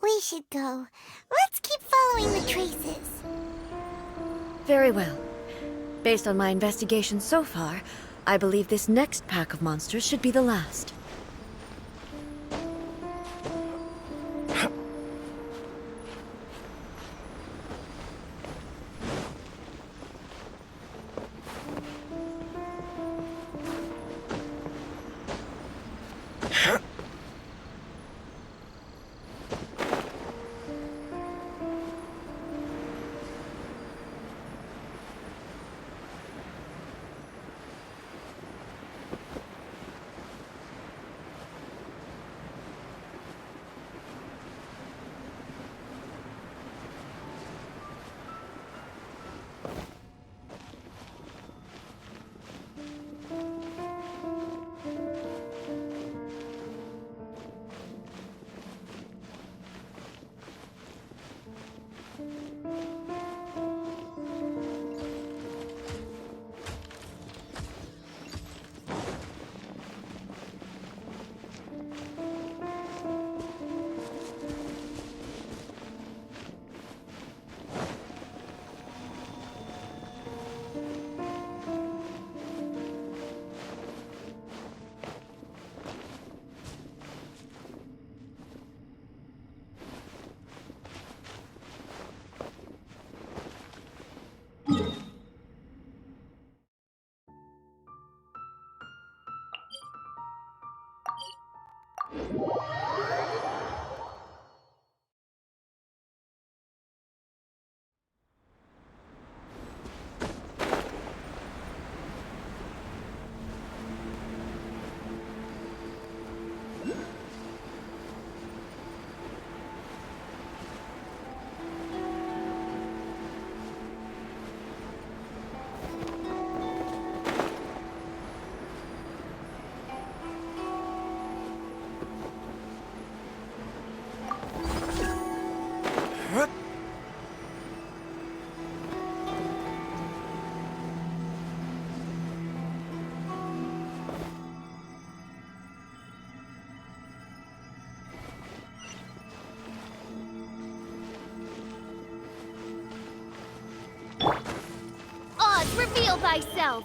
We should go. Let's keep following the traces. Very well. Based on my investigation so far, I believe this next pack of monsters should be the last. Oz, reveal thyself!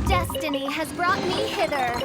Destiny has brought me hither.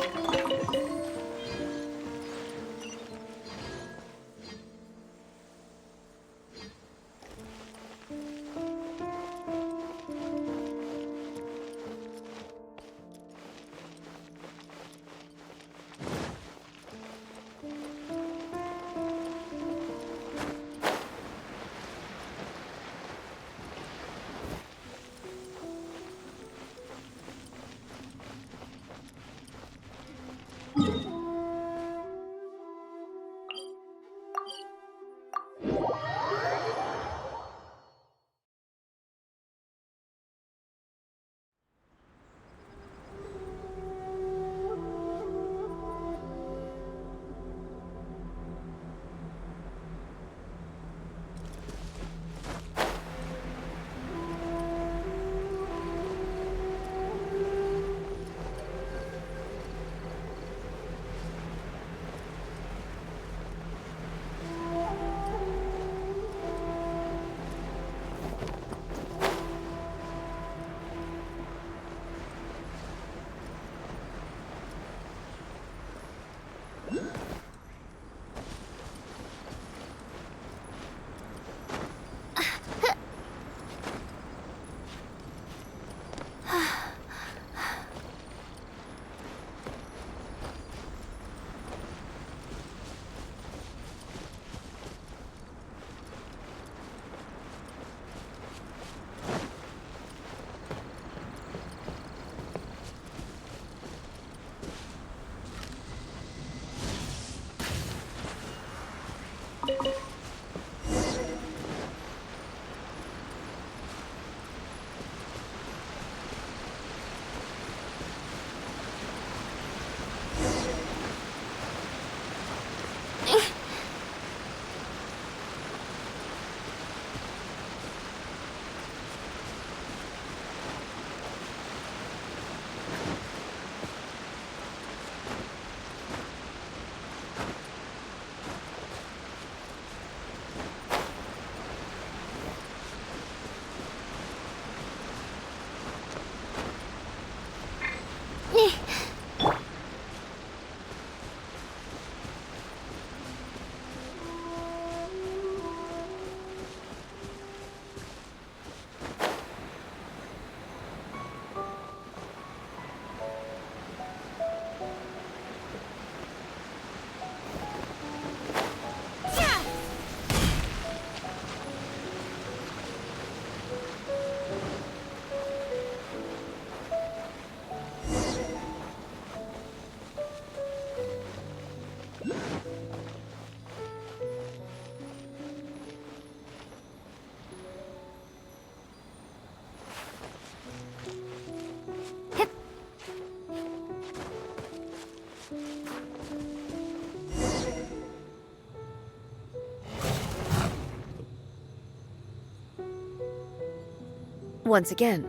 Once again,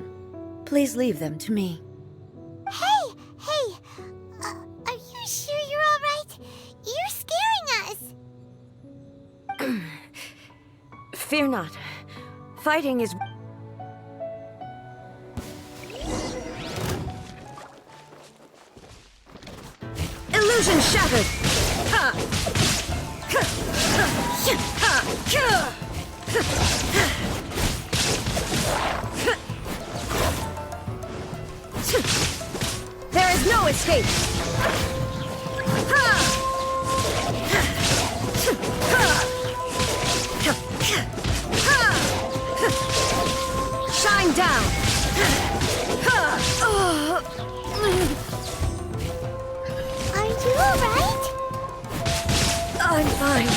please leave them to me. Hey! Are you sure you're all right? You're scaring us! Fear not. Fighting is... Illusion shattered! Ha! There is no escape! Shine down! Are you all right? I'm fine.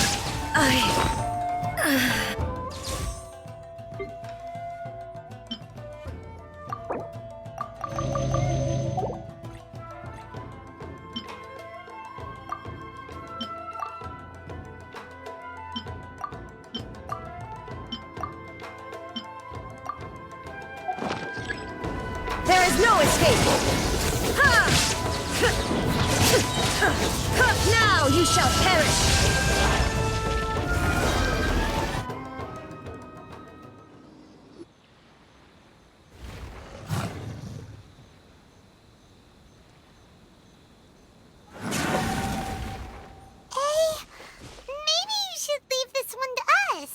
There is no escape! Now you shall perish! Maybe you should leave this one to us.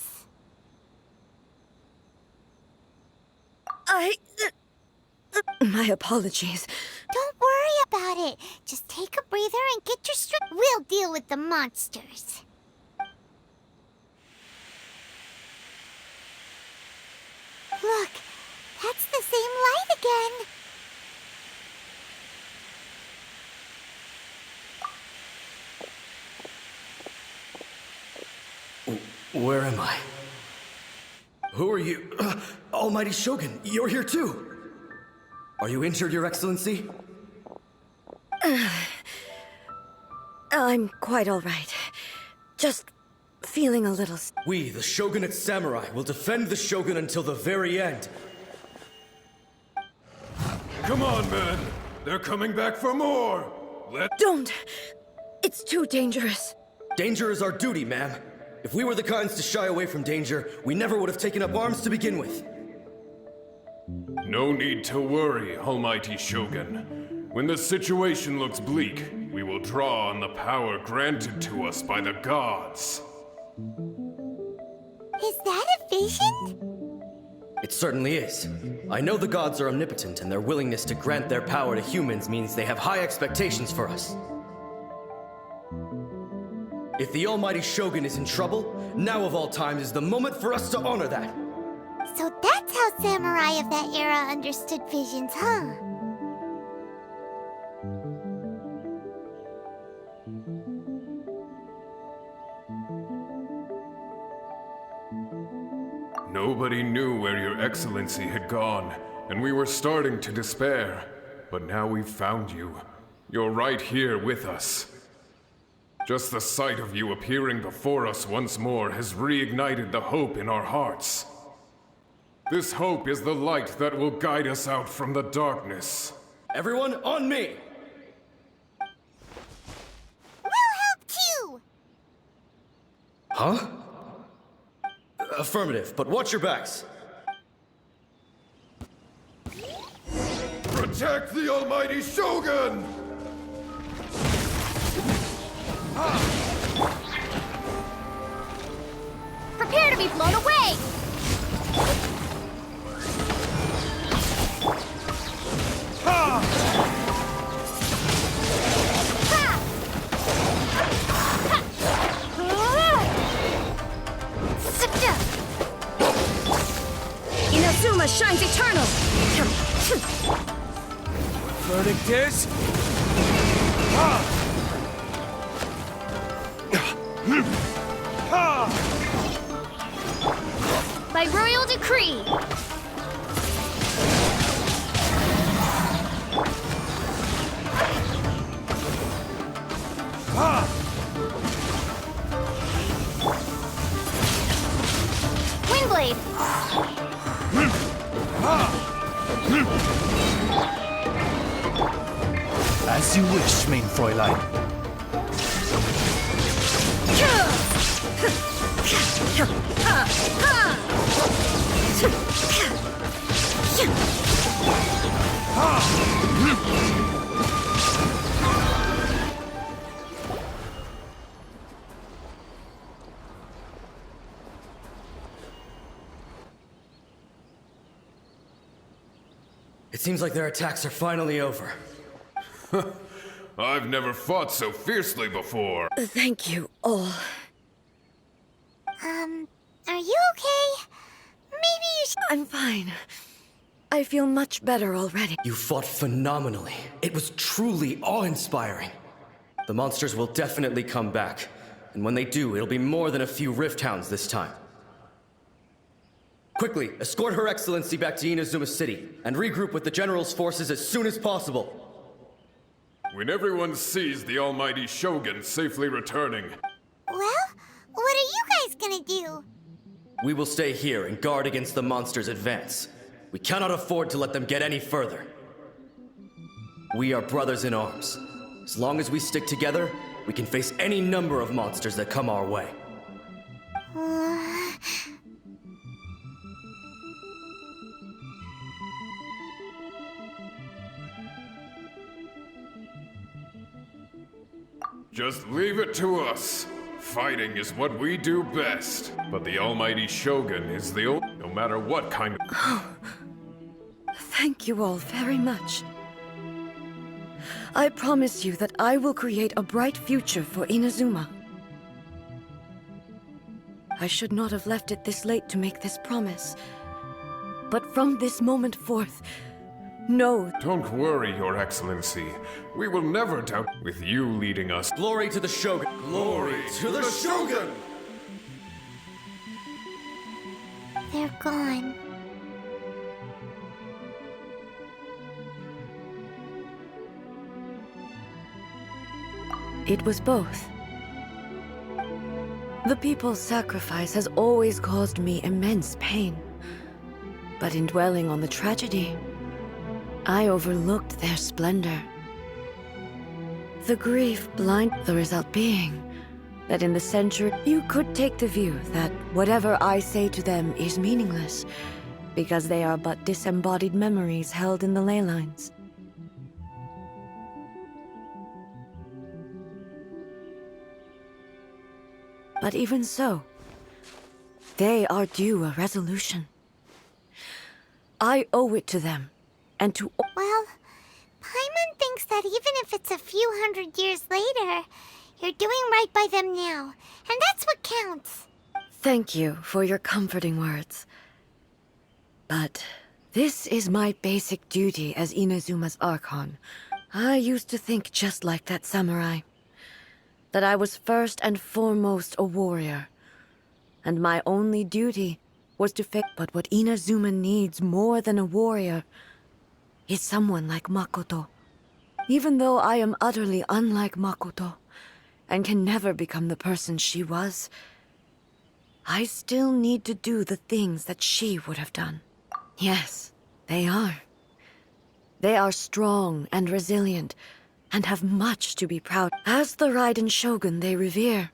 My apologies. Don't worry about it. Just take a breather and get your strength. We'll deal with the monsters. Look, that's the same light again. Where am I? Who are you? Almighty Shogun, you're here too! Are you injured, Your Excellency? I'm quite all right. Just feeling a little... We, the Shogunate Samurai, will defend the Shogun until the very end. Come on, men! They're coming back for more! Don't! It's too dangerous. Danger is our duty, ma'am. If we were the kinds to shy away from danger, we never would have taken up arms to begin with. No need to worry, Almighty Shogun. When the situation looks bleak, we will draw on the power granted to us by the gods. Is that a vision? It certainly is. I know the gods are omnipotent, and their willingness to grant their power to humans means they have high expectations for us. If the Almighty Shogun is in trouble, now of all times is the moment for us to honor that. So that's how samurai of that era understood visions, huh? Nobody knew where Your Excellency had gone, and we were starting to despair. But now we've found you. You're right here with us. Just the sight of you appearing before us once more has reignited the hope in our hearts. This hope is the light that will guide us out from the darkness. Everyone, on me! We'll help too! Huh? Affirmative, but watch your backs. Protect the Almighty Shogun! Prepare to be blown away! Inazuma shines eternal! Verdict is... By royal decree! Windblade! As you wish, mein Fräulein. It seems like their attacks are finally over. I've never fought so fiercely before. Thank you all. Are you okay? Maybe you should. I'm fine. I feel much better already. You fought phenomenally. It was truly awe-inspiring. The monsters will definitely come back. And when they do, it'll be more than a few Rift Hounds this time. Quickly, escort Her Excellency back to Inazuma City, and regroup with the General's forces as soon as possible. When everyone sees the almighty Shogun safely returning, Well, what are you guys gonna do? We will stay here and guard against the monsters' advance. We cannot afford to let them get any further. We are brothers in arms. As long as we stick together, we can face any number of monsters that come our way. just leave it to us. Fighting is what we do best. But the almighty Shogun is the only, no matter what kind of... Thank you all very much. I promise you that I will create a bright future for Inazuma. I should not have left it this late to make this promise. But from this moment forth, know... Don't worry, Your Excellency. We will never doubt with you leading us. Glory to the Shogun! Glory to the Shogun! They're gone. It was both. The people's sacrifice has always caused me immense pain. But in dwelling on the tragedy, I overlooked their splendor. The grief blind, the result being that in the century, you could take the view that whatever I say to them is meaningless, because they are but disembodied memories held in the ley lines. But even so, they are due a resolution. I owe it to them, and to... Well, Paimon thinks that even if it's a few hundred years later, you're doing right by them now, and that's what counts. Thank you for your comforting words. But this is my basic duty as Inazuma's Archon. I used to think just like that samurai. That I was first and foremost a warrior. And my only duty was to fix. But what Inazuma needs more than a warrior is someone like Makoto. Even though I am utterly unlike Makoto, and can never become the person she was, I still need to do the things that she would have done. Yes, they are. They are strong and resilient, and have much to be proud. As the Raiden Shogun they revere,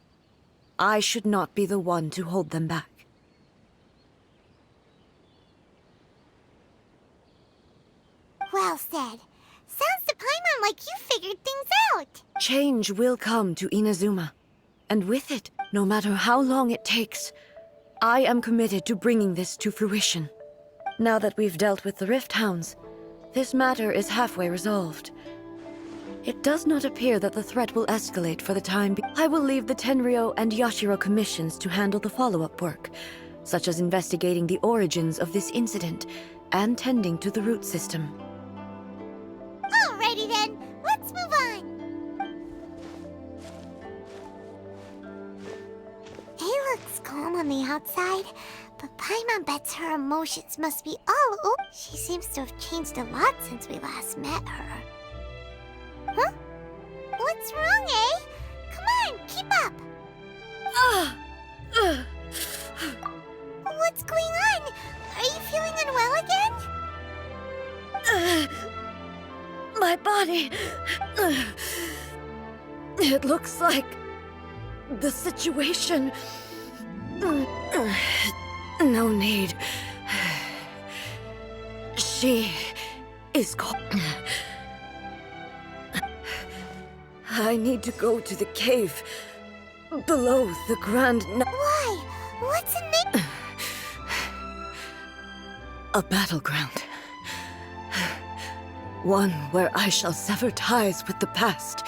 I should not be the one to hold them back. Well said. Sounds to Paimon like you figured things out. Change will come to Inazuma, and with it, no matter how long it takes, I am committed to bringing this to fruition. Now that we've dealt with the Rift Hounds, this matter is halfway resolved. It does not appear that the threat will escalate for the time being. I will leave the Tenryo and Yashiro commissions to handle the follow-up work, such as investigating the origins of this incident and tending to the root system. Alrighty then, let's move on. He looks calm on the outside, but Paimon bets her emotions must be all over. She seems to have changed a lot since we last met her. Huh? What's wrong, eh? Come on, keep up. What's going on? Are you feeling unwell again? my body. It looks like the situation. No need. She is called. I need to go to the cave below the Grand. Why? What's in there? A battleground. One where I shall sever ties with the past.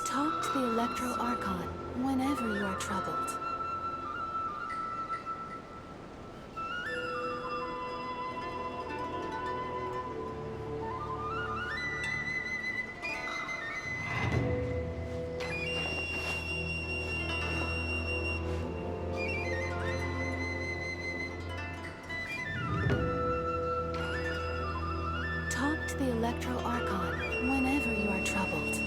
Talk to the Electro Archon whenever you are troubled. Talk to the Electro Archon whenever you are troubled.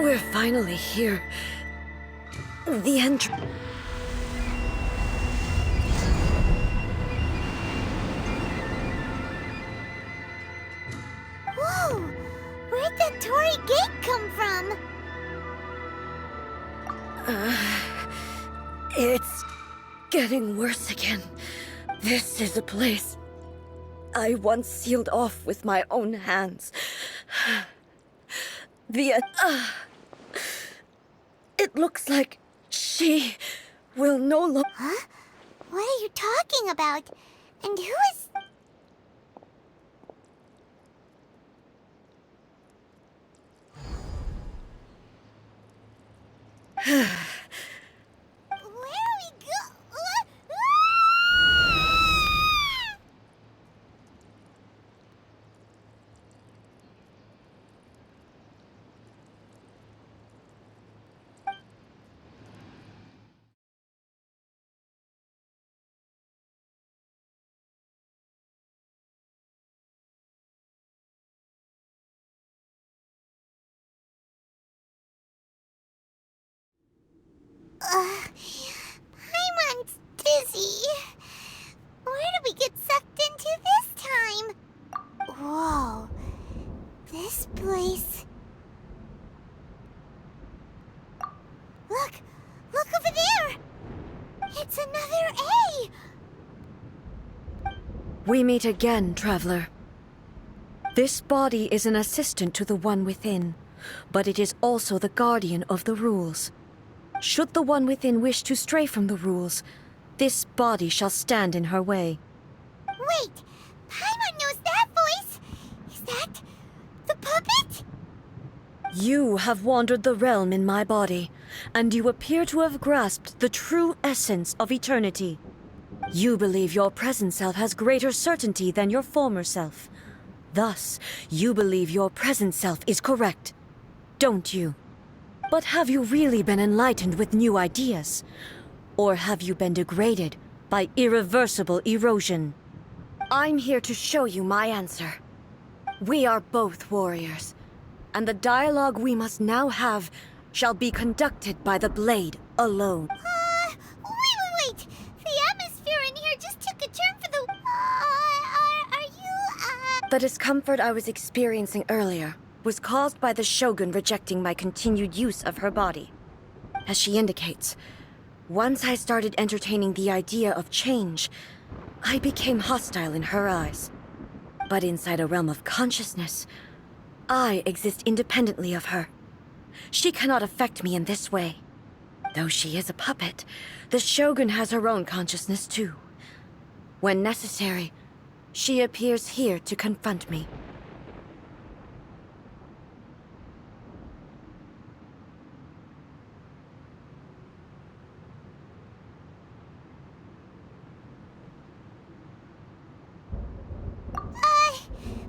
We're finally here. The entrance. Whoa! Where'd that Torii gate come from? It's getting worse again. This is a place I once sealed off with my own hands. It looks like she will no longer. Huh? What are you talking about? And who is... Where are we go? Paimon's dizzy. Where did we get sucked into this time? Whoa. This place... Look! Look over there! It's another A! We meet again, traveler. This body is an assistant to the one within, but it is also the guardian of the rules. Should the one within wish to stray from the rules, this body shall stand in her way. Wait! Paimon knows that voice! Is that... the puppet? You have wandered the realm in my body, and you appear to have grasped the true essence of eternity. You believe your present self has greater certainty than your former self. Thus, you believe your present self is correct, don't you? But have you really been enlightened with new ideas? Or have you been degraded by irreversible erosion? I'm here to show you my answer. We are both warriors, and the dialogue we must now have shall be conducted by the blade alone. Wait! The atmosphere in here just took a turn for the... are you, The discomfort I was experiencing earlier was caused by the Shogun rejecting my continued use of her body. As she indicates, once I started entertaining the idea of change, I became hostile in her eyes. But inside a realm of consciousness, I exist independently of her. She cannot affect me in this way. Though she is a puppet, the Shogun has her own consciousness too. When necessary, she appears here to confront me.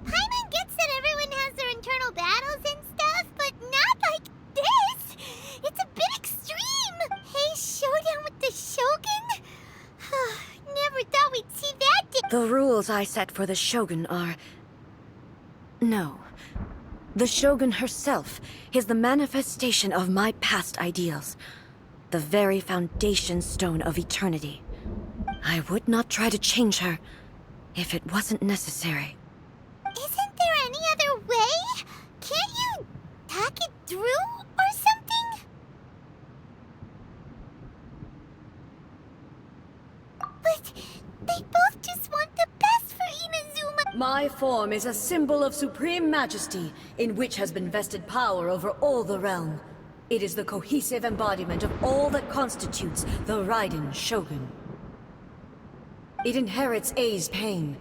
Paimon gets that everyone has their internal battles and stuff, but not like this! It's a bit extreme! Hey, showdown with the Shogun? Never thought we'd see that. The rules I set for the Shogun are... No. The Shogun herself is the manifestation of my past ideals. The very foundation stone of eternity. I would not try to change her if it wasn't necessary. Isn't there any other way? Can't you talk it through or something? But they both just want the best for Inazuma. My form is a symbol of supreme majesty, in which has been vested power over all the realm. It is the cohesive embodiment of all that constitutes the Raiden Shogun. It inherits Ei's pain,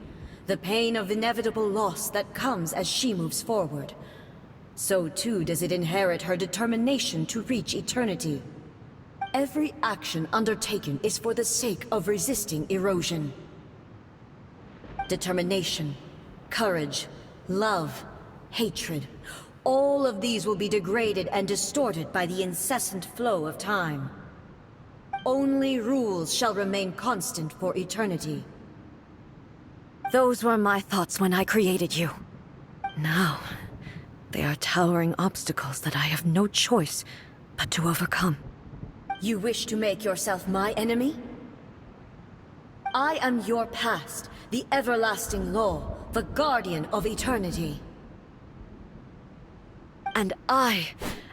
the pain of inevitable loss that comes as she moves forward. So too does it inherit her determination to reach eternity. Every action undertaken is for the sake of resisting erosion. Determination, courage, love, hatred, all of these will be degraded and distorted by the incessant flow of time. Only rules shall remain constant for eternity. Those were my thoughts when I created you. Now, they are towering obstacles that I have no choice but to overcome. You wish to make yourself my enemy? I am your past, the everlasting law, the guardian of eternity. And I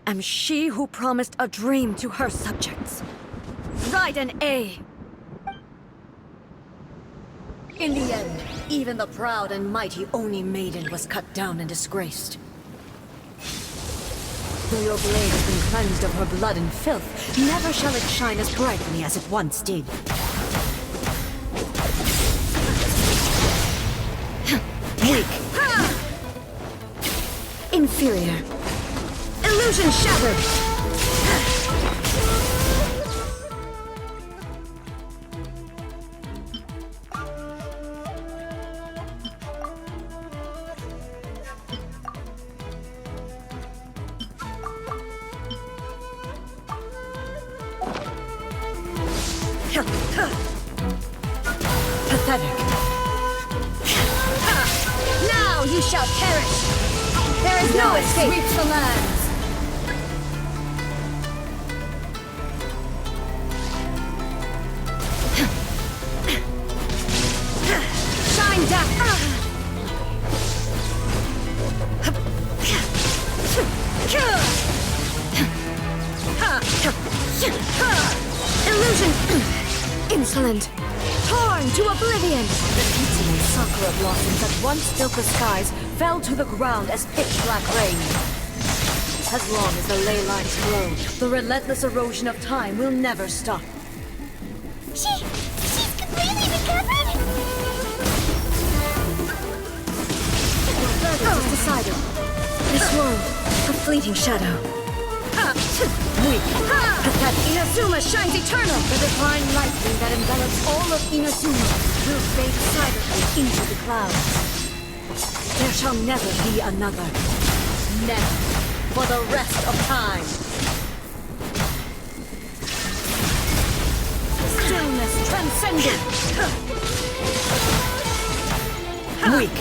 am she who promised a dream to her subjects. Raiden A. In the end, even the proud and mighty Oni Maiden was cut down and disgraced. Though your blade has been cleansed of her blood and filth, never shall it shine as brightly as it once did. Weak. Inferior. Illusion shattered! Pathetic. Now you shall perish! There is no escape! Sweeps the lands! Shine down! Illusion! Insolent! Torn to oblivion! The beauty and sakura blossoms that once filled the skies fell to the ground as pitch-black rain. As long as the ley lines flow, the relentless erosion of time will never stop. She's completely recovered? Your verdict is decided. This world, a fleeting shadow. Weak. Pathetic. Inazuma shines eternal! The divine lightning that envelops all of Inazuma will fade silently into the clouds. There shall never be another. Never. For the rest of time. Stillness transcendent. Weak.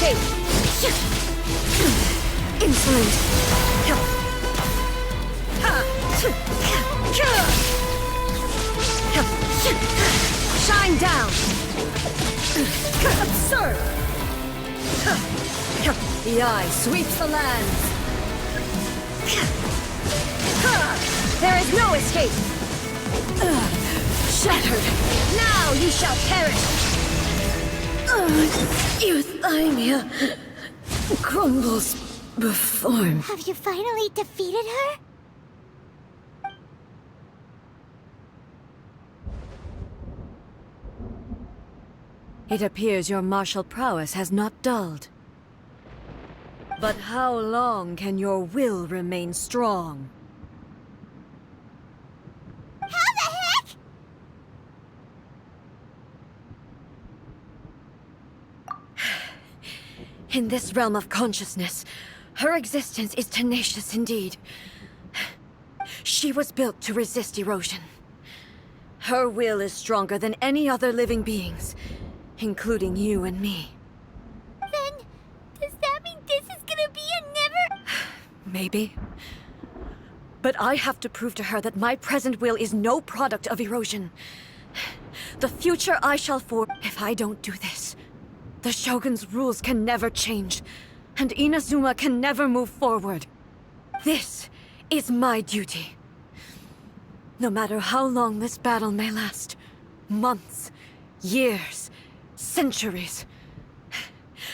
escape! Insolent! Shine down! Absurd! The eye sweeps the lands! There is no escape! Shattered! Now you shall perish! Euthymia crumbles before me. Have you finally defeated her? It appears your martial prowess has not dulled. But how long can your will remain strong? How the heck? In this realm of consciousness, her existence is tenacious indeed. She was built to resist erosion. Her will is stronger than any other living being's, including you and me. Then, does that mean this is gonna be a never... Maybe. But I have to prove to her that my present will is no product of erosion. The future I shall form. If I don't do this, the Shogun's rules can never change, and Inazuma can never move forward. This is my duty. No matter how long this battle may last, months, years, centuries,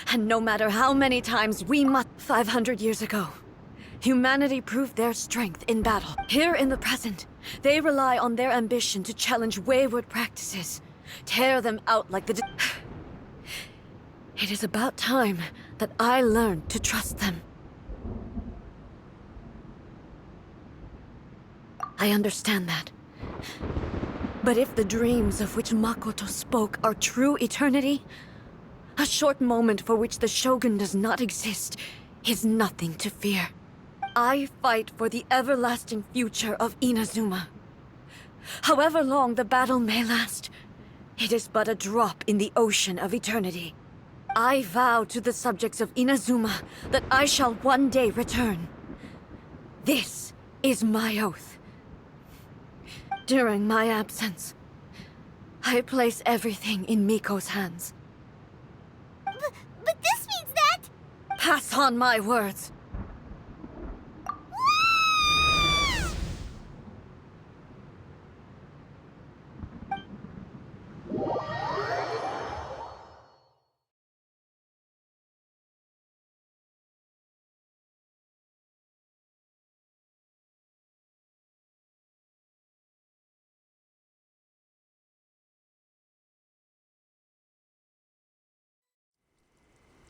and no matter how many times we must... 500 years ago, humanity proved their strength in battle. Here in the present, they rely on their ambition to challenge wayward practices, tear them out like the... It is about time that I learned to trust them. I understand that. But if the dreams of which Makoto spoke are true eternity, a short moment for which the Shogun does not exist is nothing to fear. I fight for the everlasting future of Inazuma. However long the battle may last, it is but a drop in the ocean of eternity. I vow to the subjects of Inazuma that I shall one day return. This is my oath. During my absence, I place everything in Miko's hands. But this means that... Pass on my words.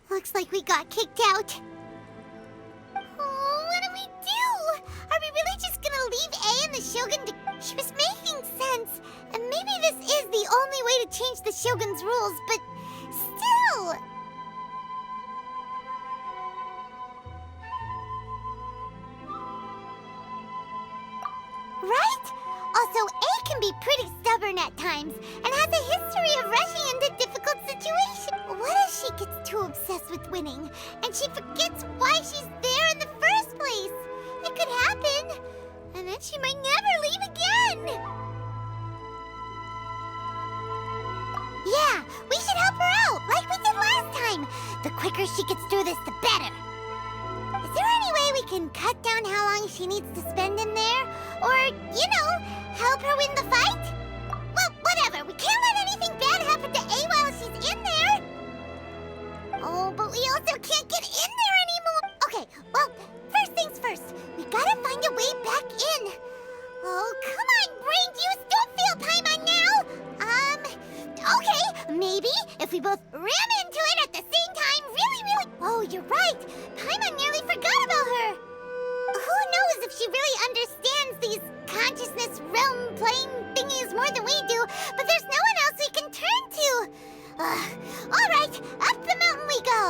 Looks like we got kicked out. Oh, what do we do? Are we really just gonna leave A and the Shogun to... She was making sense. And maybe this is the only way to change the Shogun's rules, but still... Right? Also, A can be pretty stubborn at times, and has a history of rushing into difficult situations. What if she gets too obsessed with winning, and she forgets why she's there in the first place? It could happen, and then she might never leave again. Yeah, we should help her out, like we did last time. The quicker she gets through this, the better. Is there any way we can cut down how long she needs to spend in there? Or, you know, help her win the fight? Well, whatever. We can't let anything bad happen to A while she's in there. Oh, but we also can't get in there anymore. Okay, well, first things first. We gotta find a way back in. Oh, come on, brain juice. Don't feel Paimon now. Okay, maybe if we both ram into it at the same time, really... Oh, you're right. Paimon nearly forgot about her. Who knows if she really understands these consciousness realm playing thingies more than we do, but there's no one else we can turn to. All right, up the mountain we go.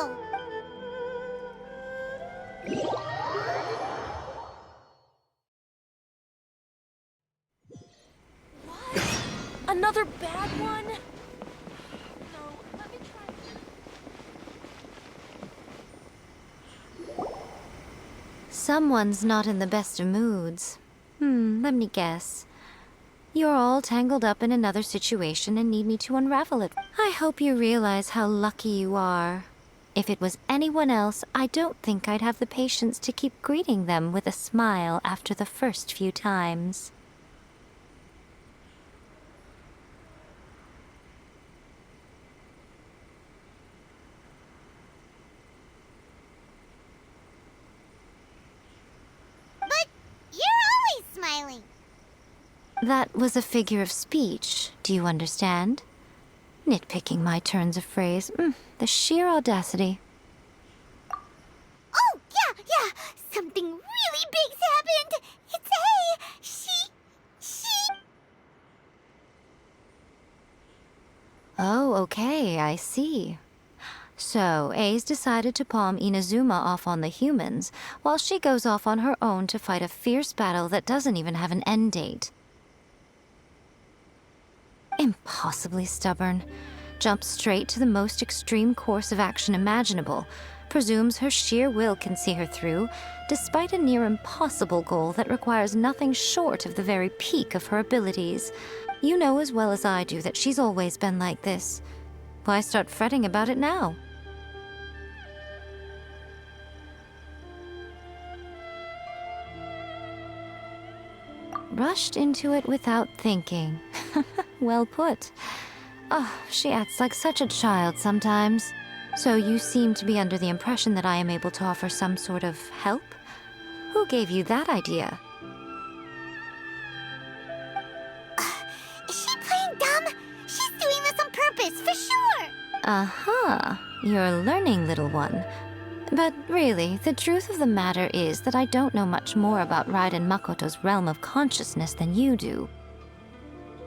What? Another bad one? No, let me try. Someone's not in the best of moods. Let me guess. You're all tangled up in another situation and need me to unravel it. I hope you realize how lucky you are. If it was anyone else, I don't think I'd have the patience to keep greeting them with a smile after the first few times. But you're always smiling. That was a figure of speech, do you understand? Nitpicking my turns of phrase. The sheer audacity. Oh, yeah. Something really big's happened. It's A. She... Oh, okay, I see. So, A's decided to palm Inazuma off on the humans, while she goes off on her own to fight a fierce battle that doesn't even have an end date. Impossibly stubborn. Jumps straight to the most extreme course of action imaginable. Presumes her sheer will can see her through, despite a near impossible goal that requires nothing short of the very peak of her abilities. You know as well as I do that she's always been like this. Why start fretting about it now? Rushed into it without thinking. Well put. Oh, she acts like such a child sometimes. So you seem to be under the impression that I am able to offer some sort of help? Who gave you that idea? Is she playing dumb? She's doing this on purpose, for sure. Uh-huh. You're learning, little one. But really, the truth of the matter is that I don't know much more about Raiden Makoto's realm of consciousness than you do.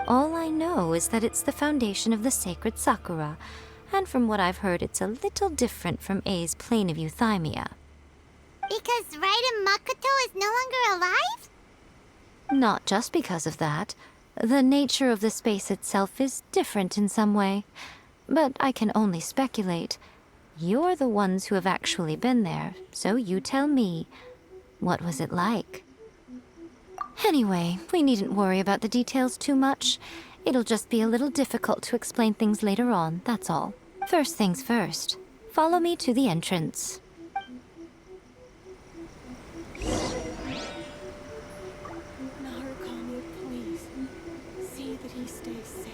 All I know is that it's the foundation of the sacred Sakura, and from what I've heard, it's a little different from A's plane of euthymia. Because Raiden Makoto is no longer alive? Not just because of that. The nature of the space itself is different in some way. But I can only speculate. You're the ones who have actually been there, so you tell me. What was it like? Anyway, we needn't worry about the details too much. It'll just be a little difficult to explain things later on, that's all. First things first. Follow me to the entrance. Narukami, please. See that he stays safe.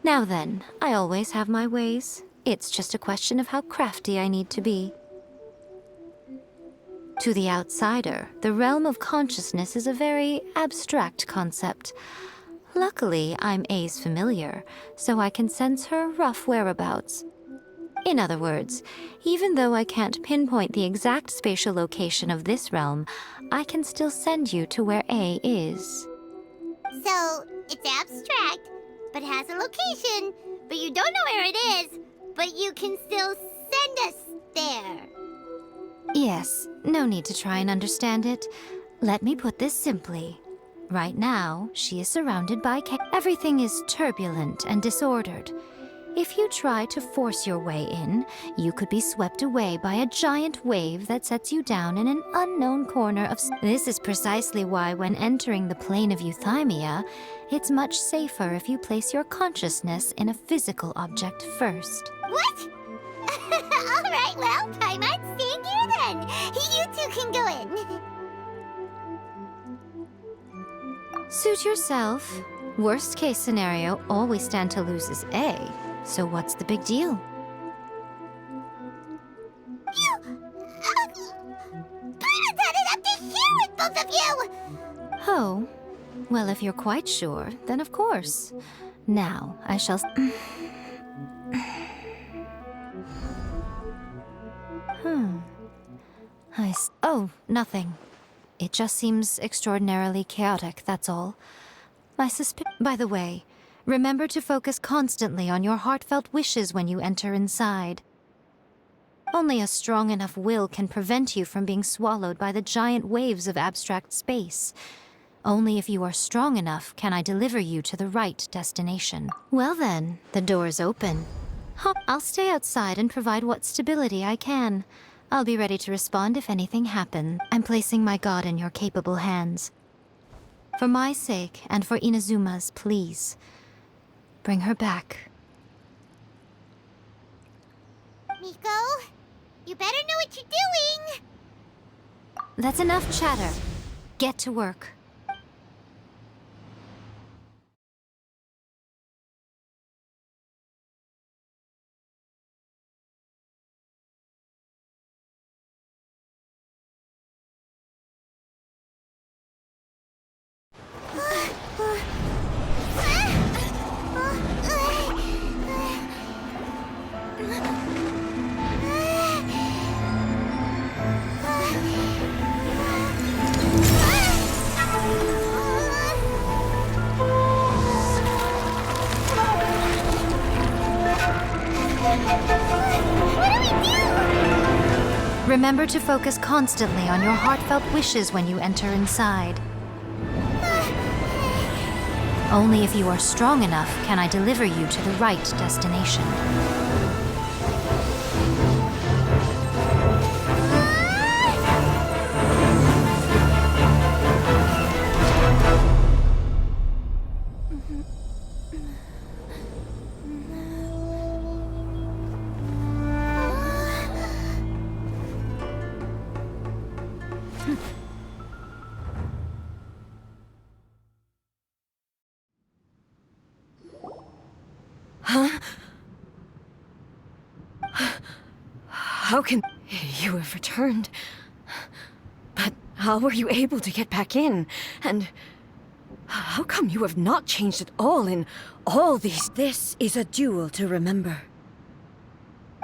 Now then, I always have my ways. It's just a question of how crafty I need to be. To the outsider, the realm of consciousness is a very abstract concept. Luckily, I'm A's familiar, so I can sense her rough whereabouts. In other words, even though I can't pinpoint the exact spatial location of this realm, I can still send you to where A is. So, it's abstract, but has a location, but you don't know where it is, but you can still send us there. Yes, no need to try and understand it. Let me put this simply. Right now, she is surrounded by everything is turbulent and disordered. If you try to force your way in, you could be swept away by a giant wave that sets you down in an unknown corner of... This is precisely why when entering the plane of euthymia, it's much safer if you place your consciousness in a physical object first. What? Alright, well, Paimon, stand here then. You two can go in. Suit yourself. Worst case scenario, all we stand to lose is A. So what's the big deal? Paimon's had it up to here with both of you! Oh, well, if you're quite sure, then of course. Now, I shall... Oh, nothing. It just seems extraordinarily chaotic, that's all. By the way, remember to focus constantly on your heartfelt wishes when you enter inside. Only a strong enough will can prevent you from being swallowed by the giant waves of abstract space. Only if you are strong enough can I deliver you to the right destination. Well then, the door is open. I'll stay outside and provide what stability I can. I'll be ready to respond if anything happens. I'm placing my god in your capable hands. For my sake, and for Inazuma's, please. Bring her back. Miko, you better know what you're doing! That's enough chatter. Get to work. Remember to focus constantly on your heartfelt wishes when you enter inside. Only if you are strong enough can I deliver you to the right destination. How can... You have returned. But how were you able to get back in? And how come you have not changed at all in all these... This is a duel to remember.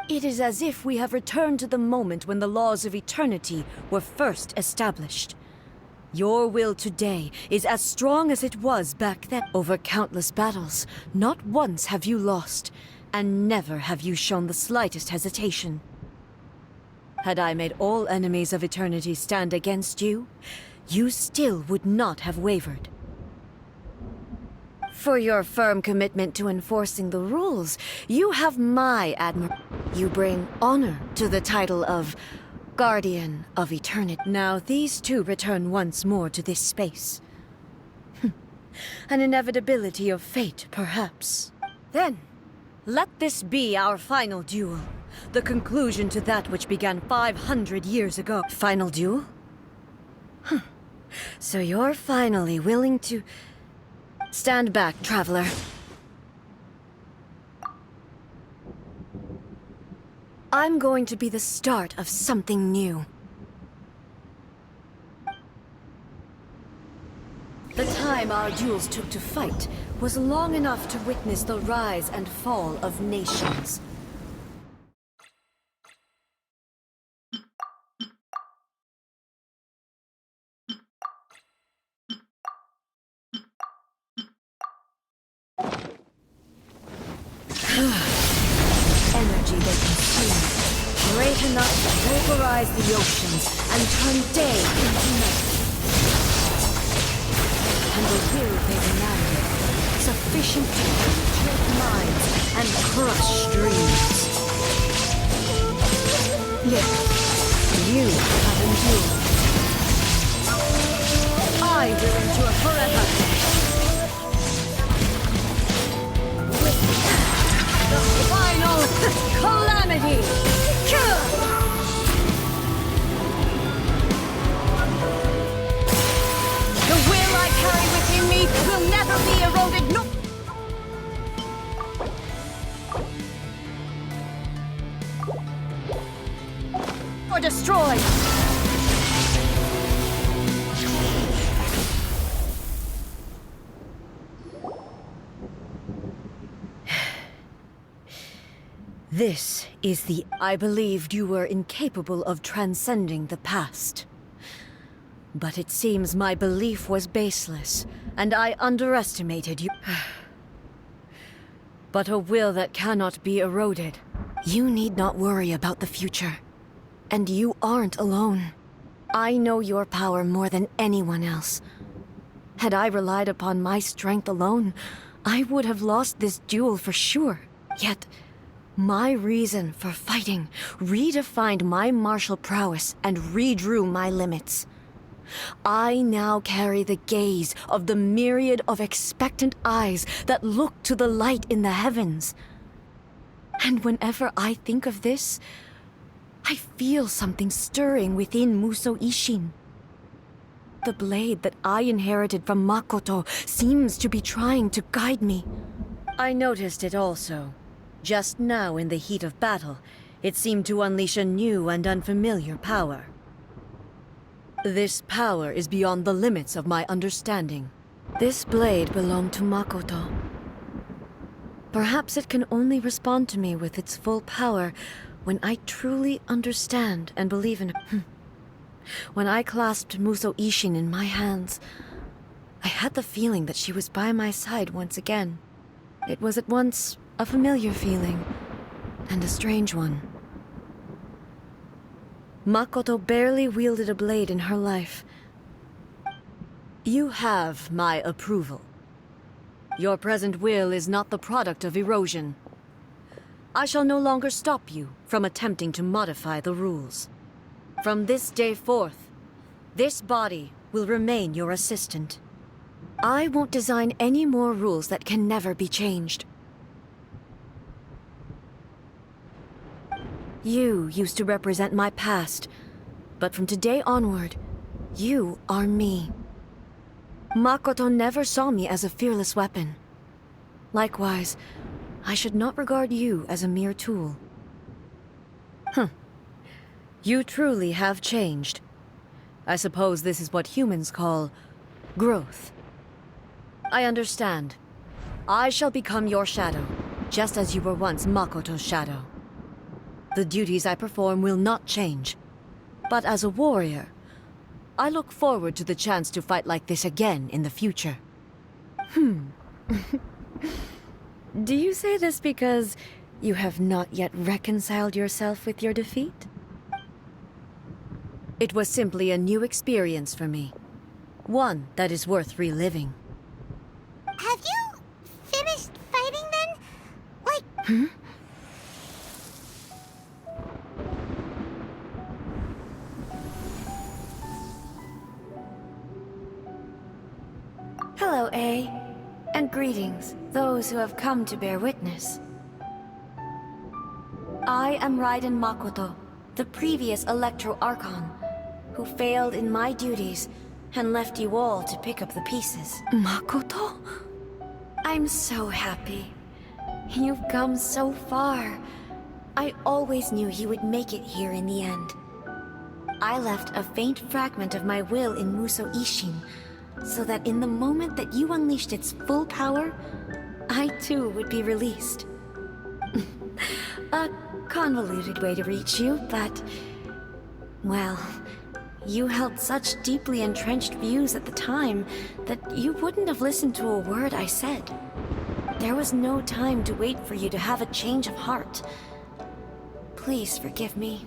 It is as if we have returned to the moment when the laws of eternity were first established. Your will today is as strong as it was back then. Over countless battles, not once have you lost, and never have you shown the slightest hesitation. Had I made all enemies of eternity stand against you, you still would not have wavered. For your firm commitment to enforcing the rules, you have my admiration. You bring honor to the title of Guardian of Eternity. Now these two return once more to this space. An inevitability of fate, perhaps. Then, let this be our final duel. The conclusion to that which began 500 years ago. Final duel? So you're finally willing to... Stand back, traveler. I'm going to be the start of something new. The time our duels took to fight was long enough to witness the rise and fall of nations. Energy they consume, great enough to pulverize the oceans and turn day into night. And the will they demanded, sufficient to penetrate minds and crush dreams. Yet, you have endured. I will endure forever. The final calamity! The will I carry within me will never be eroded, or destroyed! This is the... I believed you were incapable of transcending the past. But it seems my belief was baseless, and I underestimated you. But a will that cannot be eroded. You need not worry about the future. And you aren't alone. I know your power more than anyone else. Had I relied upon my strength alone, I would have lost this duel for sure. Yet... my reason for fighting redefined my martial prowess and redrew my limits. I now carry the gaze of the myriad of expectant eyes that look to the light in the heavens. And whenever I think of this, I feel something stirring within Musou Ishin. The blade that I inherited from Makoto seems to be trying to guide me. I noticed it also. Just now, in the heat of battle, it seemed to unleash a new and unfamiliar power. This power is beyond the limits of my understanding. This blade belonged to Makoto. Perhaps it can only respond to me with its full power when I truly understand and believe in it. When I clasped Musou Ishin in my hands, I had the feeling that she was by my side once again. It was at once a familiar feeling, and a strange one. Makoto barely wielded a blade in her life. You have my approval. Your present will is not the product of erosion. I shall no longer stop you from attempting to modify the rules. From this day forth, this body will remain your assistant. I won't design any more rules that can never be changed. You used to represent my past, but from today onward, you are me. Makoto never saw me as a fearless weapon. Likewise, I should not regard you as a mere tool. You truly have changed. I suppose this is what humans call growth. I understand. I shall become your shadow, just as you were once Makoto's shadow. The duties I perform will not change. But as a warrior, I look forward to the chance to fight like this again in the future. Do you say this because you have not yet reconciled yourself with your defeat? It was simply a new experience for me. One that is worth reliving. Have you finished fighting then? Like... Hello, A. And greetings, those who have come to bear witness. I am Raiden Makoto, the previous Electro Archon, who failed in my duties and left you all to pick up the pieces. Makoto? I'm so happy. You've come so far. I always knew you would make it here in the end. I left a faint fragment of my will in Muso Ishin, so that in the moment that you unleashed its full power, I too would be released. A convoluted way to reach you, but... well, you held such deeply entrenched views at the time that you wouldn't have listened to a word I said. There was no time to wait for you to have a change of heart. Please forgive me.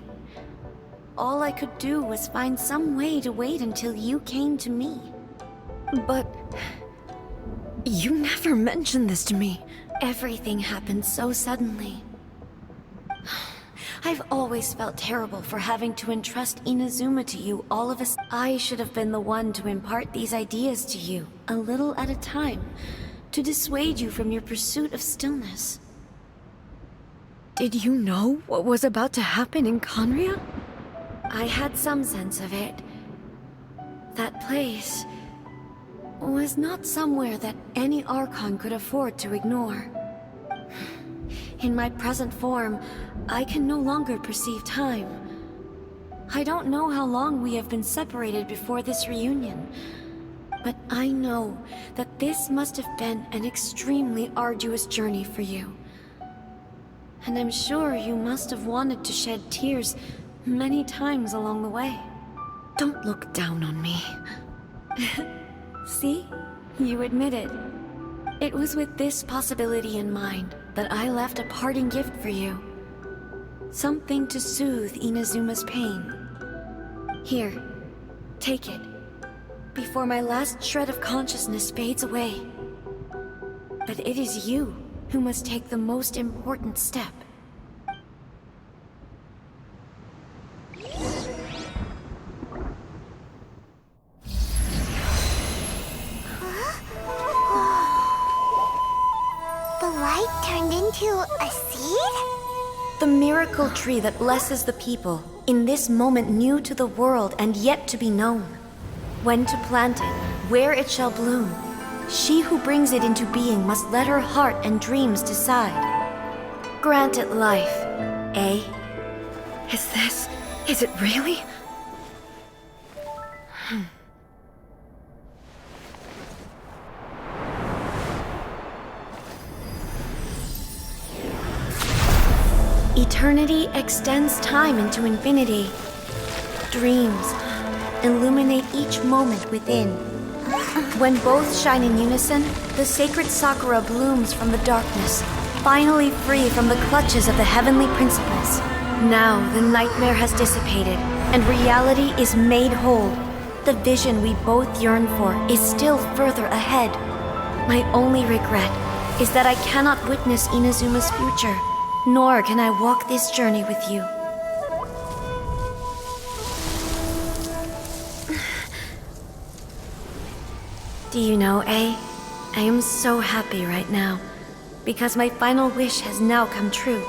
All I could do was find some way to wait until you came to me. But... you never mentioned this to me. Everything happened so suddenly. I've always felt terrible for having to entrust Inazuma to you all of us. I should have been the one to impart these ideas to you, a little at a time, to dissuade you from your pursuit of stillness. Did you know what was about to happen in Conria? I had some sense of it. That place was not somewhere that any Archon could afford to ignore. In my present form, I can no longer perceive time. I don't know how long we have been separated before this reunion, but I know that this must have been an extremely arduous journey for you. And I'm sure you must have wanted to shed tears many times along the way. Don't look down on me. See? You admit it. It was with this possibility in mind that I left a parting gift for you. Something to soothe Inazuma's pain. Here, take it, before my last shred of consciousness fades away. But it is you who must take the most important step. The light turned into a seed? The miracle tree that blesses the people, in this moment new to the world and yet to be known. When to plant it, where it shall bloom. She who brings it into being must let her heart and dreams decide. Grant it life, eh? Is it really? Eternity extends time into infinity. Dreams illuminate each moment within. When both shine in unison, the sacred Sakura blooms from the darkness, finally free from the clutches of the heavenly principles. Now the nightmare has dissipated, and reality is made whole. The vision we both yearn for is still further ahead. My only regret is that I cannot witness Inazuma's future, nor can I walk this journey with you. Do you know, I am so happy right now, because my final wish has now come true.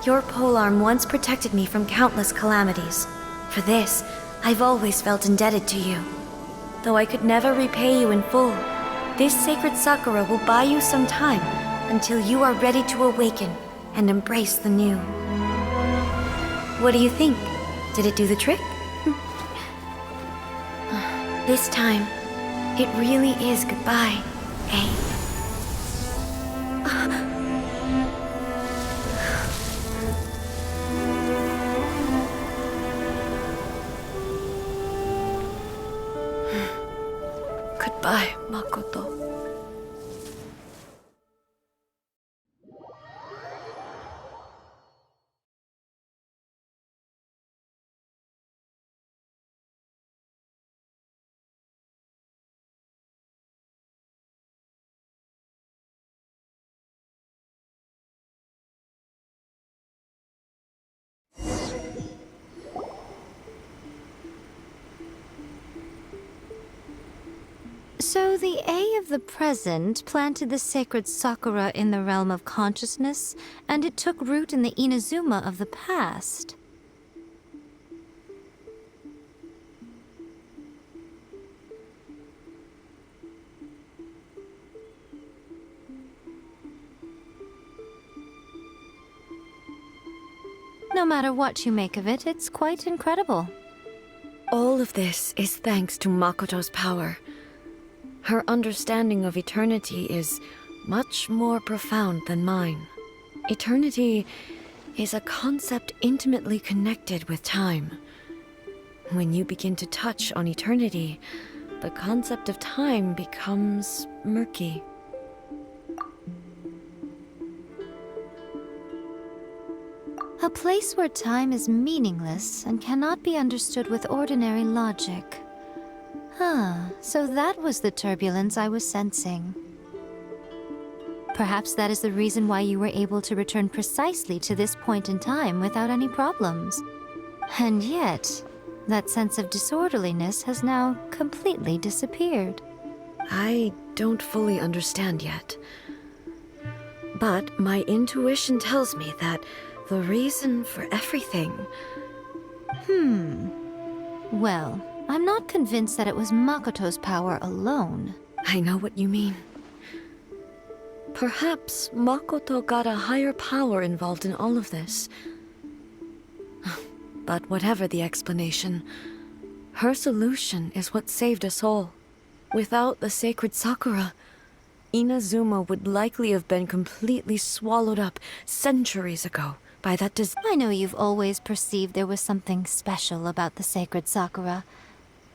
Your polearm once protected me from countless calamities. For this, I've always felt indebted to you. Though I could never repay you in full, this sacred Sakura will buy you some time until you are ready to awaken and embrace the new. What do you think? Did it do the trick? This time, it really is goodbye, eh? Goodbye, Makoto. So the A of the present planted the sacred Sakura in the realm of consciousness, and it took root in the Inazuma of the past. No matter what you make of it, it's quite incredible. All of this is thanks to Makoto's power. Her understanding of eternity is much more profound than mine. Eternity is a concept intimately connected with time. When you begin to touch on eternity, the concept of time becomes murky. A place where time is meaningless and cannot be understood with ordinary logic. So that was the turbulence I was sensing. Perhaps that is the reason why you were able to return precisely to this point in time without any problems. And yet, that sense of disorderliness has now completely disappeared. I don't fully understand yet. But my intuition tells me that the reason for everything... Well, I'm not convinced that it was Makoto's power alone. I know what you mean. Perhaps Makoto got a higher power involved in all of this. But whatever the explanation, her solution is what saved us all. Without the sacred Sakura, Inazuma would likely have been completely swallowed up centuries ago by that I know you've always perceived there was something special about the sacred Sakura,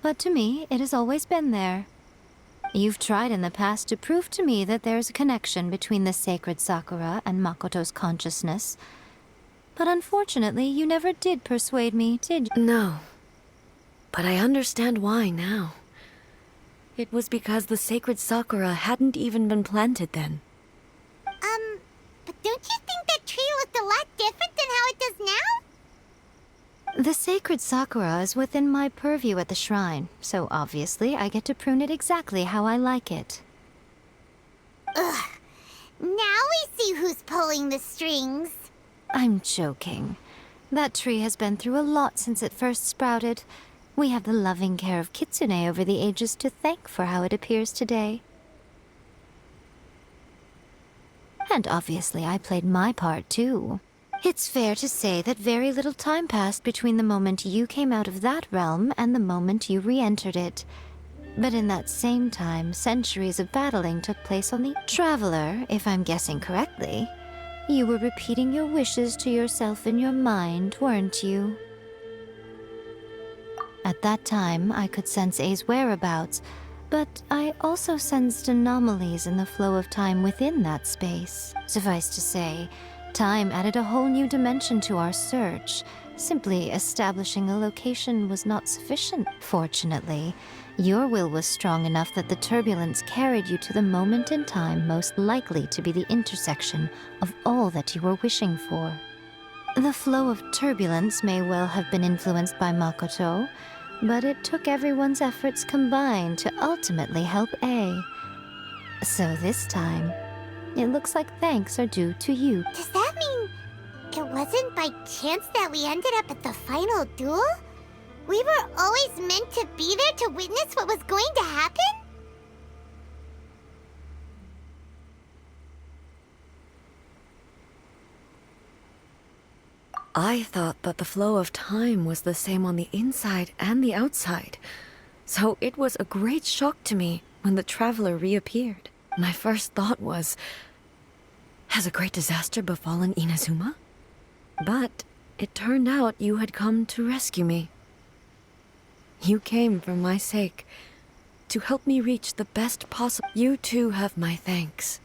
but to me, it has always been there. You've tried in the past to prove to me that there's a connection between the sacred Sakura and Makoto's consciousness, but unfortunately, you never did persuade me, did you? No. But I understand why now. It was because the sacred Sakura hadn't even been planted then. But don't you think that tree looked a lot different than how it does now? The sacred Sakura is within my purview at the shrine, so obviously I get to prune it exactly how I like it. Ugh. Now we see who's pulling the strings. I'm joking. That tree has been through a lot since it first sprouted. We have the loving care of Kitsune over the ages to thank for how it appears today. And obviously I played my part too. It's fair to say that very little time passed between the moment you came out of that realm and the moment you re-entered it. But in that same time, centuries of battling took place on the Traveler, if I'm guessing correctly. You were repeating your wishes to yourself in your mind, weren't you? At that time, I could sense A's whereabouts, but I also sensed anomalies in the flow of time within that space. Suffice to say, time added a whole new dimension to our search. Simply establishing a location was not sufficient. Fortunately, your will was strong enough that the turbulence carried you to the moment in time most likely to be the intersection of all that you were wishing for. The flow of turbulence may well have been influenced by Makoto, but it took everyone's efforts combined to ultimately help A. So this time, it looks like thanks are due to you. Does that mean it wasn't by chance that we ended up at the final duel? We were always meant to be there to witness what was going to happen? I thought that the flow of time was the same on the inside and the outside. So it was a great shock to me when the Traveler reappeared. My first thought was, has a great disaster befallen Inazuma? But it turned out you had come to rescue me. You came for my sake, to help me reach the best possible... You too have my thanks.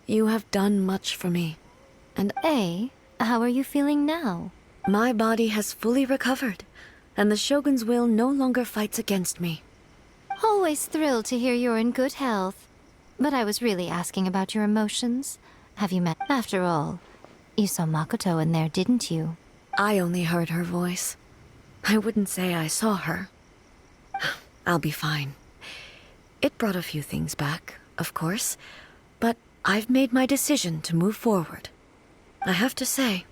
You have done much for me, and A, how are you feeling now? my body has fully recovered, and the Shogun's will no longer fights against me. Always thrilled to hear you're in good health. But I was really asking about your emotions. Have you met... After all, you saw Makoto in there, didn't you? I only heard her voice. I wouldn't say I saw her. I'll be fine. It brought a few things back, of course, but I've made my decision to move forward. I have to say,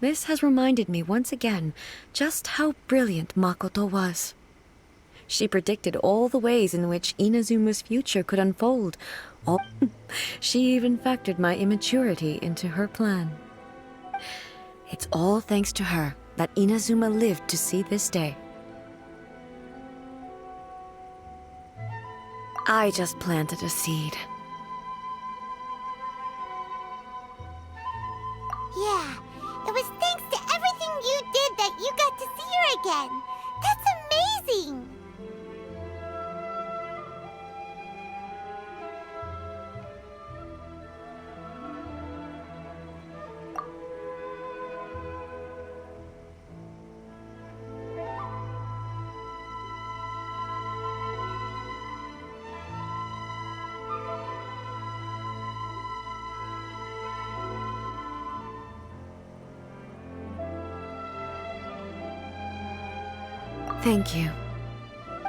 this has reminded me once again just how brilliant Makoto was. She predicted all the ways in which Inazuma's future could unfold. She even factored my immaturity into her plan. It's all thanks to her that Inazuma lived to see this day. I just planted a seed. Yeah, it was thanks to everything you did that you got to see her again. That's amazing! Thank you.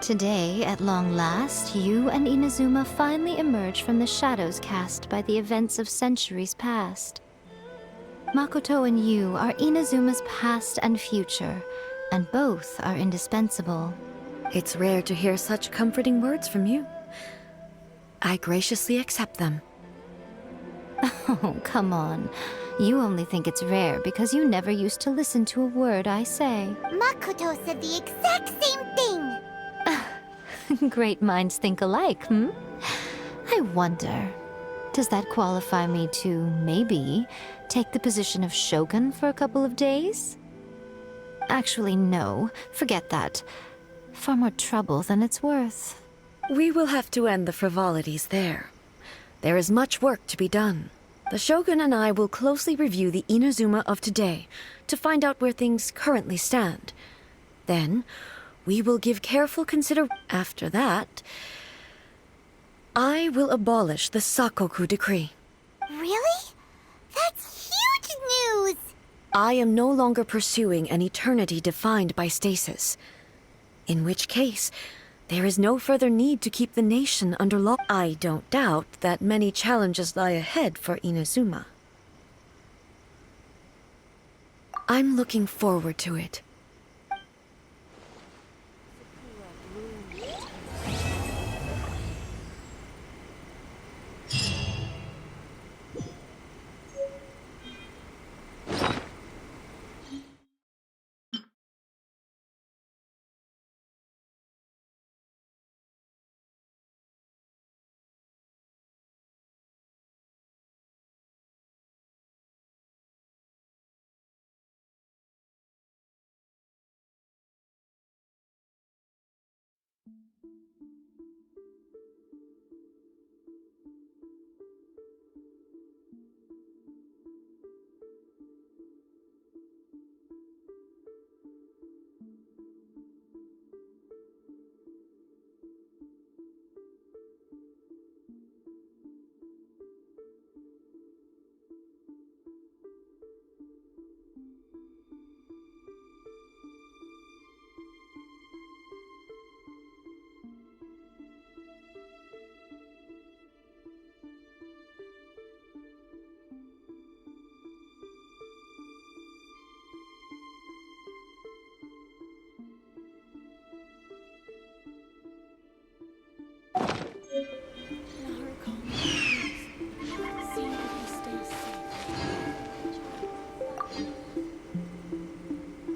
Today, at long last, you and Inazuma finally emerge from the shadows cast by the events of centuries past. Makoto and you are Inazuma's past and future, and both are indispensable. It's rare to hear such comforting words from you. I graciously accept them. Oh, come on. You only think it's rare because you never used to listen to a word I say. Makoto said the exact same thing! Great minds think alike, hmm? I wonder, does that qualify me to, maybe, take the position of Shogun for a couple of days? Actually, no. Forget that. Far more trouble than it's worth. We will have to end the frivolities there. There is much work to be done. The Shogun and I will closely review the Inazuma of today to find out where things currently stand. Then, we will give careful consideration. After that, I will abolish the Sakoku decree. Really? That's huge news! I am no longer pursuing an eternity defined by stasis. In which case, there is no further need to keep the nation under lock. I don't doubt that many challenges lie ahead for Inazuma. I'm looking forward to it.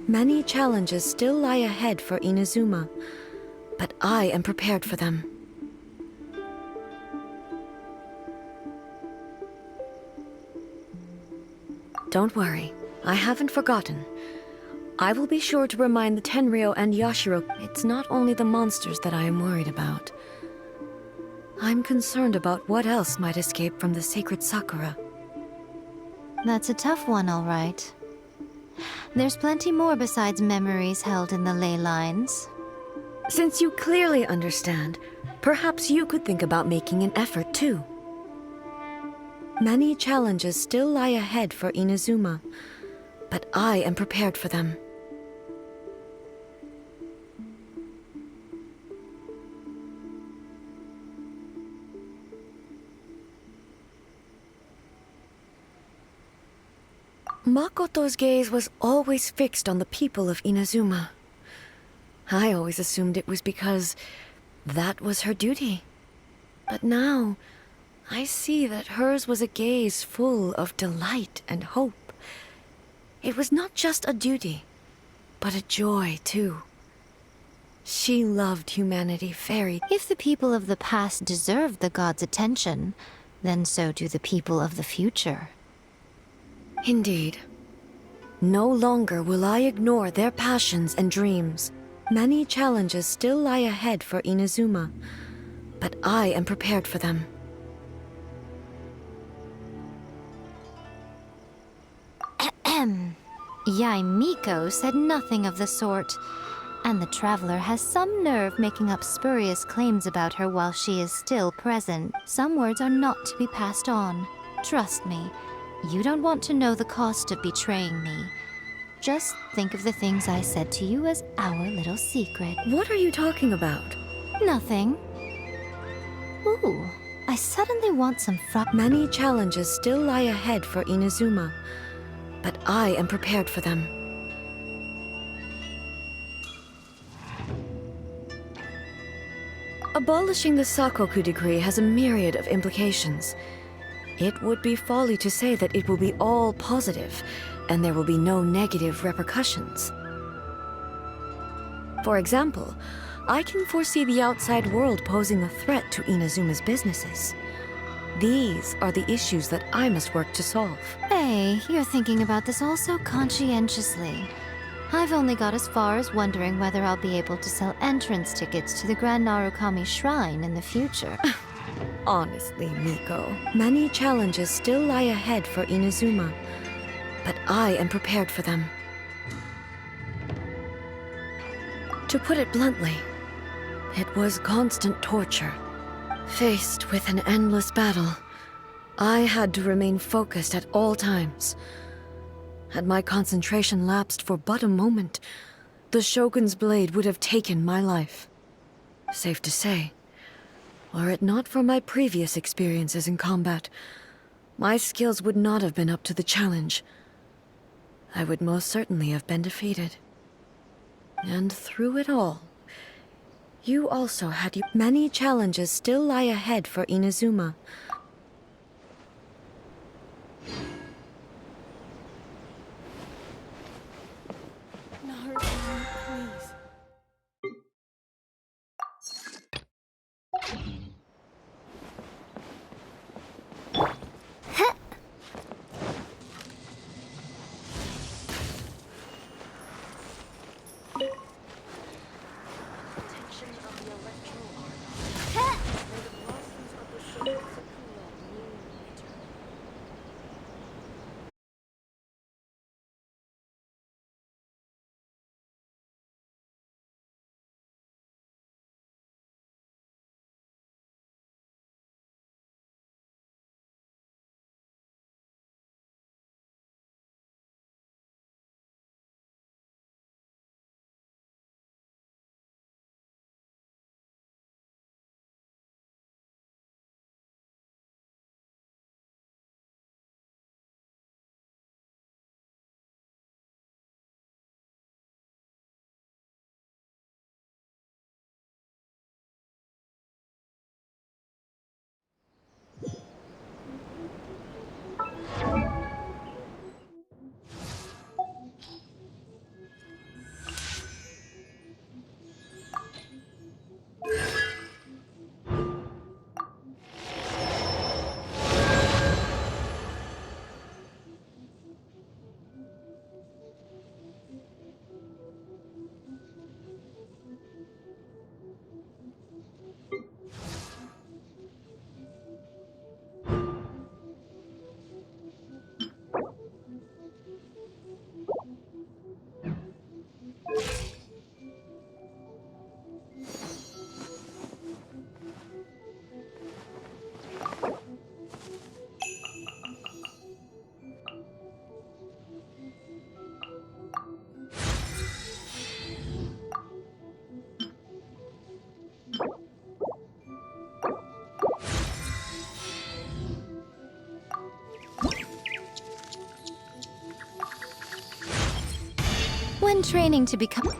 Many challenges still lie ahead for Inazuma, but I am prepared for them. Don't worry, I haven't forgotten. I will be sure to remind the Tenryou and Yashiro it's not only the monsters that I am worried about. I'm concerned about what else might escape from the sacred Sakura. That's a tough one, all right. There's plenty more besides memories held in the ley lines. Since you clearly understand, perhaps you could think about making an effort too. Many challenges still lie ahead for Inazuma, but I am prepared for them. Makoto's gaze was always fixed on the people of Inazuma. I always assumed it was because that was her duty. But now, I see that hers was a gaze full of delight and hope. It was not just a duty, but a joy, too. She loved humanity very. If the people of the past deserve the gods' attention, then so do the people of the future. Indeed. No longer will I ignore their passions and dreams. Many challenges still lie ahead for Inazuma, but I am prepared for them. Yaimiko said nothing of the sort, and the traveler has some nerve making up spurious claims about her while she is still present. Some words are not to be passed on. Trust me, you don't want to know the cost of betraying me. Just think of the things I said to you as our little secret. What are you talking about? Nothing. Ooh, I suddenly want some Many challenges still lie ahead for Inazuma, but I am prepared for them. Abolishing the Sakoku decree has a myriad of implications. It would be folly to say that it will be all positive, and there will be no negative repercussions. For example, I can foresee the outside world posing a threat to Inazuma's businesses. These are the issues that I must work to solve. Hey, you're thinking about this all so conscientiously. I've only got as far as wondering whether I'll be able to sell entrance tickets to the Grand Narukami Shrine in the future. Honestly, Miko, many challenges still lie ahead for Inazuma, but I am prepared for them. To put it bluntly, it was constant torture. Faced with an endless battle, I had to remain focused at all times. Had my concentration lapsed for but a moment, the Shogun's blade would have taken my life. Safe to say, were it not for my previous experiences in combat, my skills would not have been up to the challenge. I would most certainly have been defeated. And through it all, you also had many challenges still lie ahead for Inazuma. When training to become...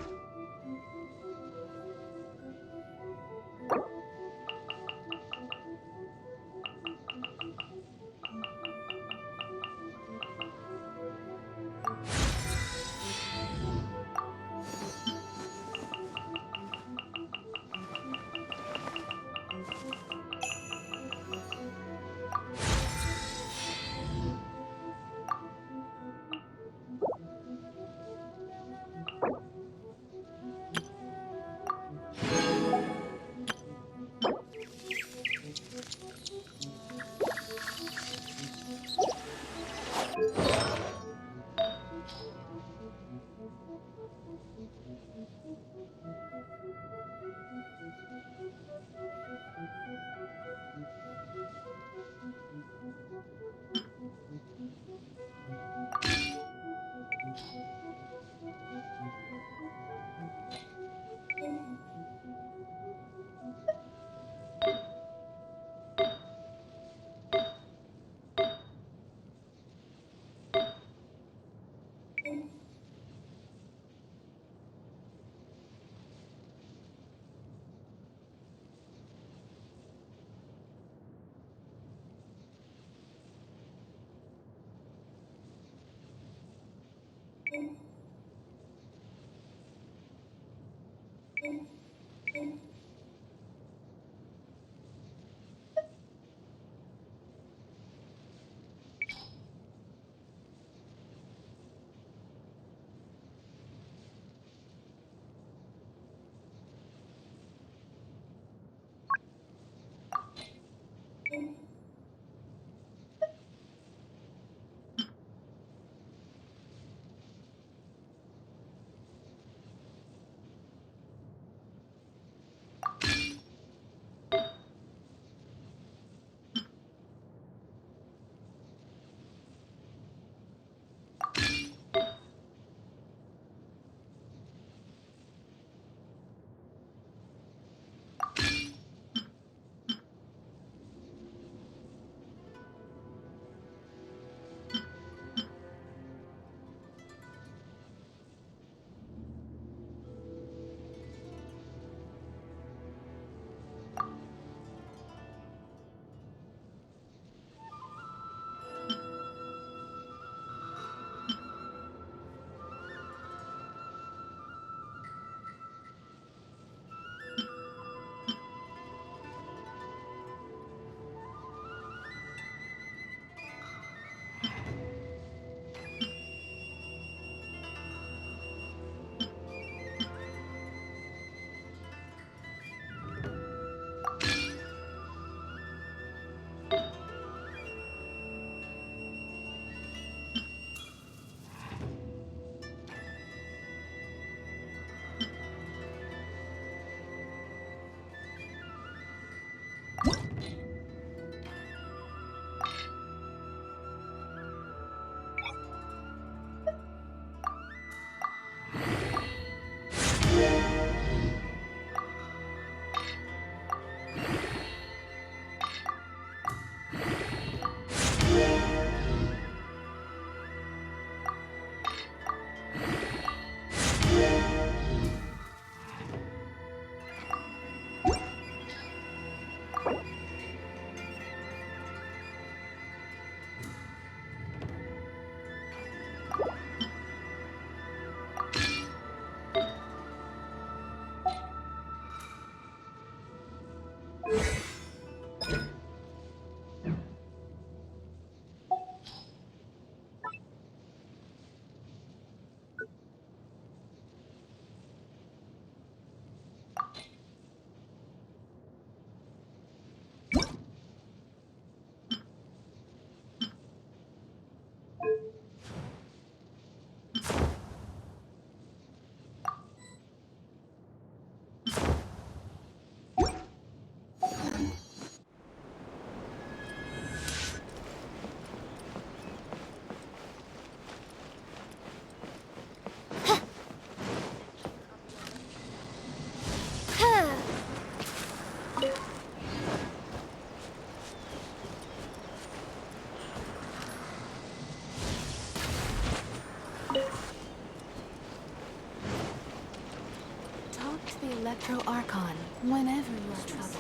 Electro Archon whenever you are troubled.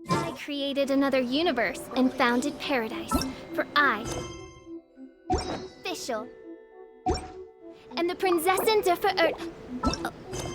I created another universe and founded paradise, for I, official, and the Prinzessin de Ver...